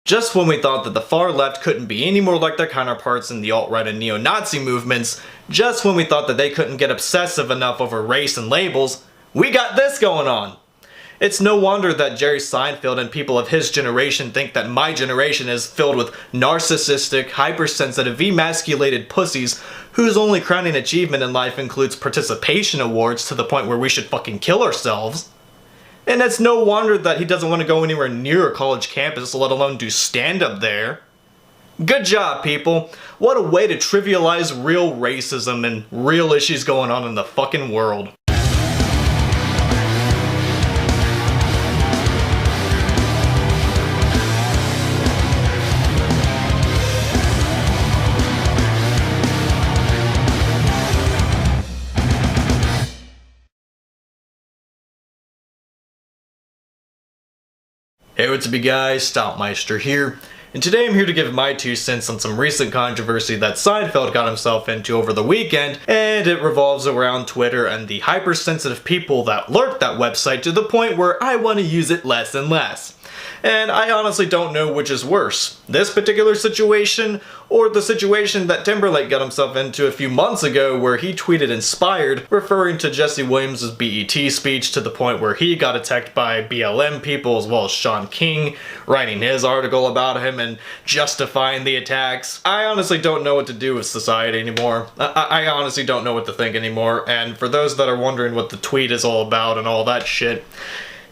Just when we thought that the far left couldn't be any more like their counterparts in the alt-right and neo-Nazi movements, just when we thought that they couldn't get obsessive enough over race and labels, we got this going on. It's no wonder that Jerry Seinfeld and people of his generation think that my generation is filled with narcissistic, hypersensitive, emasculated pussies whose only crowning achievement in life includes participation awards to the point where we should fucking kill ourselves. And it's no wonder that he doesn't want to go anywhere near a college campus, let alone do stand-up there. Good job, people. What a way to trivialize real racism and real issues going on in the fucking world. Hey, what's up you guys, Stoutmeister here, and today I'm here to give my 2 cents on some recent controversy that Seinfeld got himself into over the weekend, and it revolves around Twitter and the hypersensitive people that lurk that website to the point where I want to use it less and less. And I honestly don't know which is worse, this particular situation or the situation that Timberlake got himself into a few months ago where he tweeted Inspired, referring to Jesse Williams' BET speech to the point where he got attacked by BLM people as well as Sean King, writing his article about him and justifying the attacks. I honestly don't know what to do with society anymore. I honestly don't know what to think anymore, and for those that are wondering what the tweet is all about and all that shit,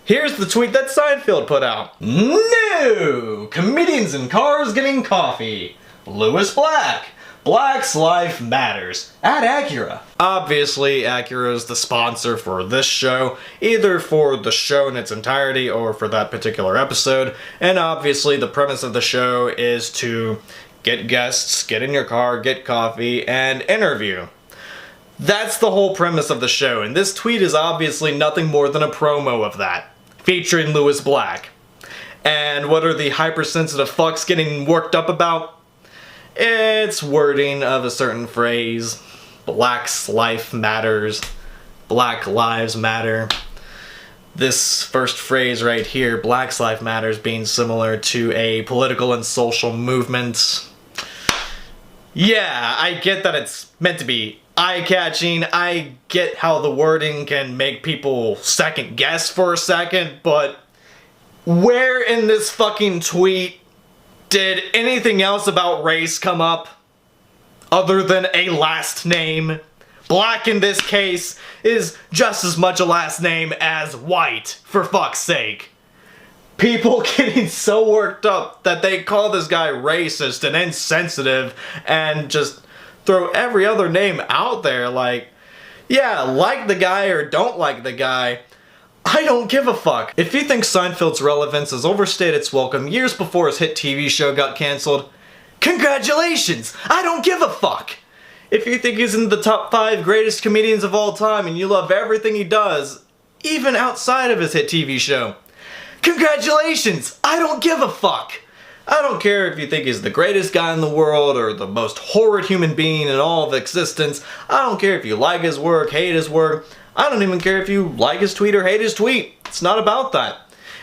here's the tweet that Seinfeld put out. No! Comedians in cars getting coffee. Lewis Black. Black's life matters. At Acura. Obviously, Acura is the sponsor for this show, either for the show in its entirety or for that particular episode. And obviously, the premise of the show is to get guests, get in your car, get coffee, and interview. That's the whole premise of the show, and this tweet is obviously nothing more than a promo of that, featuring Lewis Black. And what are the hypersensitive fucks getting worked up about? It's wording of a certain phrase. Black's life matters. Black lives matter. This first phrase right here, Black's life matters, being similar to a political and social movement. Yeah, I get that it's meant to be eye-catching. I get how the wording can make people second guess for a second, but where in this fucking tweet did anything else about race come up other than a last name? Black in this case is just as much a last name as white, for fuck's sake. People getting so worked up that they call this guy racist and insensitive and just throw every other name out there. Like, yeah, like the guy or don't like the guy, I don't give a fuck. If you think Seinfeld's relevance has overstayed its welcome years before his hit TV show got cancelled, congratulations! I don't give a fuck! If you think he's in the top 5 greatest comedians of all time and you love everything he does, even outside of his hit TV show, congratulations! I don't give a fuck! I don't care if you think he's the greatest guy in the world or the most horrid human being in all of existence. I don't care if you like his work, hate his work. I don't even care if you like his tweet or hate his tweet. It's not about that.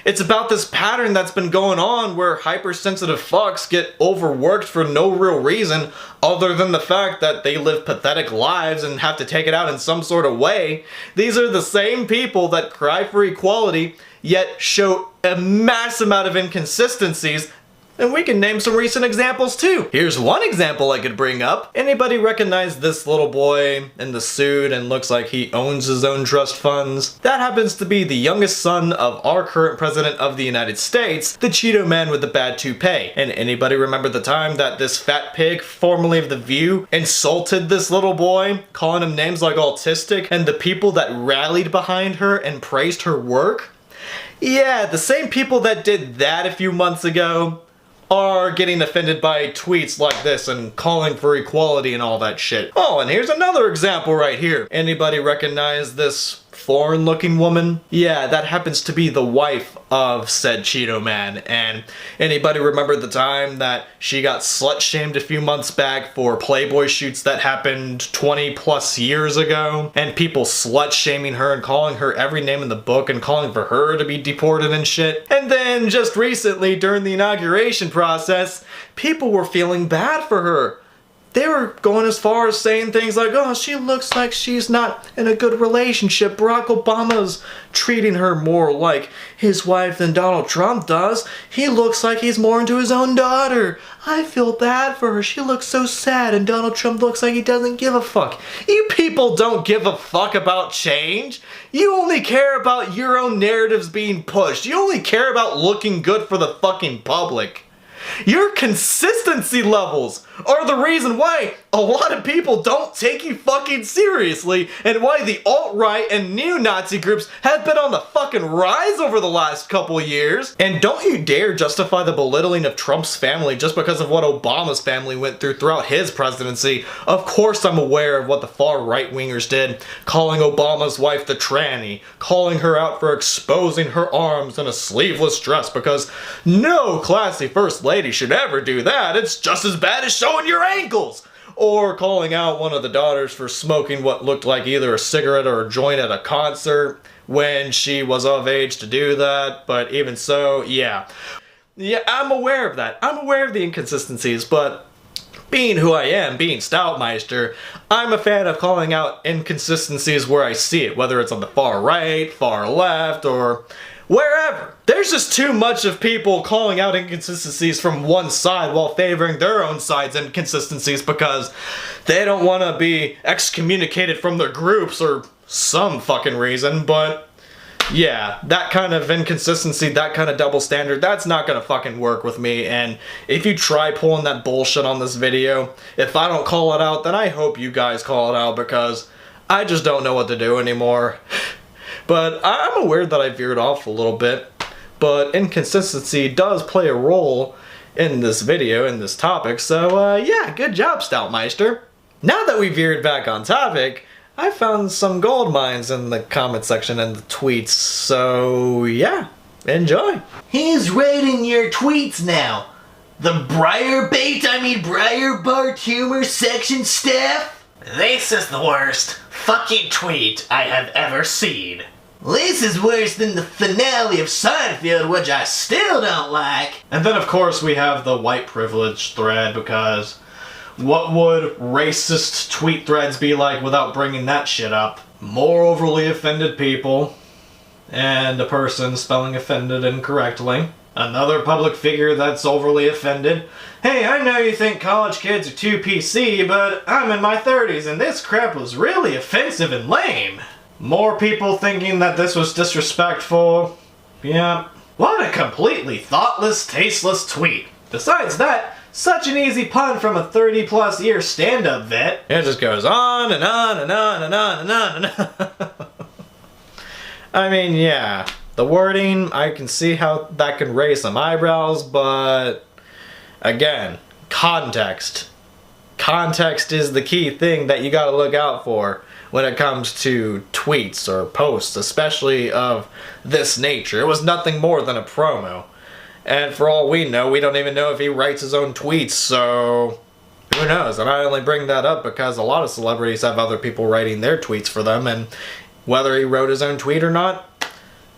It's about this pattern that's been going on where hypersensitive fucks get overworked for no real reason other than the fact that they live pathetic lives and have to take it out in some sort of way. These are the same people that cry for equality, yet show a mass amount of inconsistencies. And we can name some recent examples too. Here's one example I could bring up. Anybody recognize this little boy in the suit and looks like he owns his own trust funds? That happens to be the youngest son of our current president of the United States, the Cheeto man with the bad toupee. And anybody remember the time that this fat pig, formerly of The View, insulted this little boy, calling him names like autistic, and the people that rallied behind her and praised her work? Yeah, the same people that did that a few months ago are getting offended by tweets like this and calling for equality and all that shit. Oh, and here's another example right here. Anybody recognize this foreign-looking woman. Yeah, that happens to be the wife of said Cheeto Man. And anybody remember the time that she got slut-shamed a few months back for Playboy shoots that happened 20 plus years ago? And people slut-shaming her and calling her every name in the book and calling for her to be deported and shit. And then just recently, during the inauguration process, people were feeling bad for her. They were going as far as saying things like, oh, she looks like she's not in a good relationship. Barack Obama's treating her more like his wife than Donald Trump does. He looks like he's more into his own daughter. I feel bad for her. She looks so sad, and Donald Trump looks like he doesn't give a fuck. You people don't give a fuck about change. You only care about your own narratives being pushed. You only care about looking good for the fucking public. Your consistency levels are the reason why a lot of people don't take you fucking seriously, and why the alt-right and neo-Nazi groups have been on the fucking rise over the last couple years. And don't you dare justify the belittling of Trump's family just because of what Obama's family went through throughout his presidency. Of course I'm aware of what the far right-wingers did, calling Obama's wife the tranny, calling her out for exposing her arms in a sleeveless dress, because no classy first lady should ever do that. It's just as bad as showing your ankles. Or calling out one of the daughters for smoking what looked like either a cigarette or a joint at a concert when she was of age to do that. But even so, yeah, I'm aware of that. I'm aware of the inconsistencies, but being who I am, being Stoutmeister, I'm a fan of calling out inconsistencies where I see it, whether it's on the far right, far left, or wherever. There's just too much of people calling out inconsistencies from one side while favoring their own side's inconsistencies because they don't want to be excommunicated from their groups or some fucking reason. But yeah, that kind of inconsistency, that kind of double standard, that's not gonna fucking work with me. And if you try pulling that bullshit on this video, if I don't call it out, then I hope you guys call it out, because I just don't know what to do anymore. But I'm aware that I veered off a little bit, but inconsistency does play a role in this video, in this topic, so yeah, good job, Stoutmeister. Now that we veered back on topic, I found some gold mines in the comment section and the tweets, so yeah, enjoy. He's rating your tweets now. The Briar Bart humor section staff? This is the worst fucking tweet I have ever seen. This is worse than the finale of Seinfeld, which I still don't like. And then of course we have the white privilege thread, because what would racist tweet threads be like without bringing that shit up? More overly offended people, and a person spelling offended incorrectly. Another public figure that's overly offended. Hey, I know you think college kids are too PC, but I'm in my 30s and this crap was really offensive and lame. More people thinking that this was disrespectful. Yeah. What a completely thoughtless, tasteless tweet. Besides that, such an easy pun from a 30-plus year stand-up vet. It just goes on and on and on and on and on and on. I mean, yeah. The wording, I can see how that can raise some eyebrows, but again, context. Context is the key thing that you gotta look out for when it comes to tweets or posts, especially of this nature. It was nothing more than a promo. And for all we know, we don't even know if he writes his own tweets, so who knows? And I only bring that up because a lot of celebrities have other people writing their tweets for them, and whether he wrote his own tweet or not,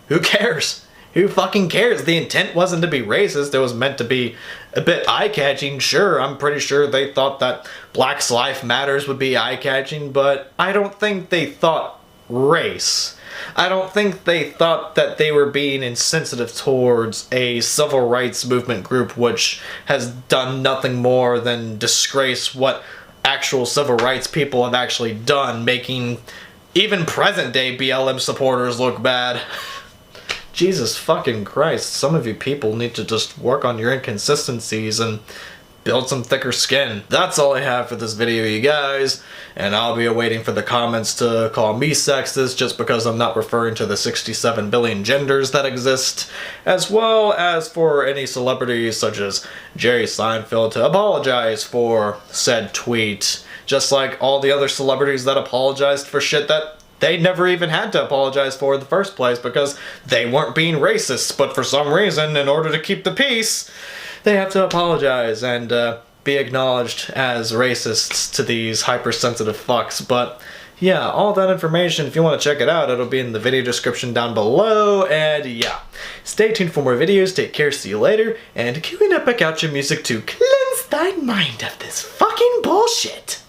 who cares? Who fucking cares? The intent wasn't to be racist. It was meant to be a bit eye-catching. Sure, I'm pretty sure they thought that Black's Life Matters would be eye-catching, but I don't think they thought race. I don't think they thought that they were being insensitive towards a civil rights movement group which has done nothing more than disgrace what actual civil rights people have actually done, making even present-day BLM supporters look bad. Jesus fucking Christ, some of you people need to just work on your inconsistencies and build some thicker skin. That's all I have for this video, you guys, and I'll be waiting for the comments to call me sexist just because I'm not referring to the 67 billion genders that exist, as well as for any celebrities such as Jerry Seinfeld to apologize for said tweet, just like all the other celebrities that apologized for shit that they never even had to apologize for in the first place because they weren't being racist, but for some reason, in order to keep the peace, they have to apologize and be acknowledged as racists to these hypersensitive fucks. But yeah, all that information, if you want to check it out, it'll be in the video description down below, and yeah. Stay tuned for more videos, take care, see you later, and queuing up back out your music to cleanse thy mind of this fucking bullshit.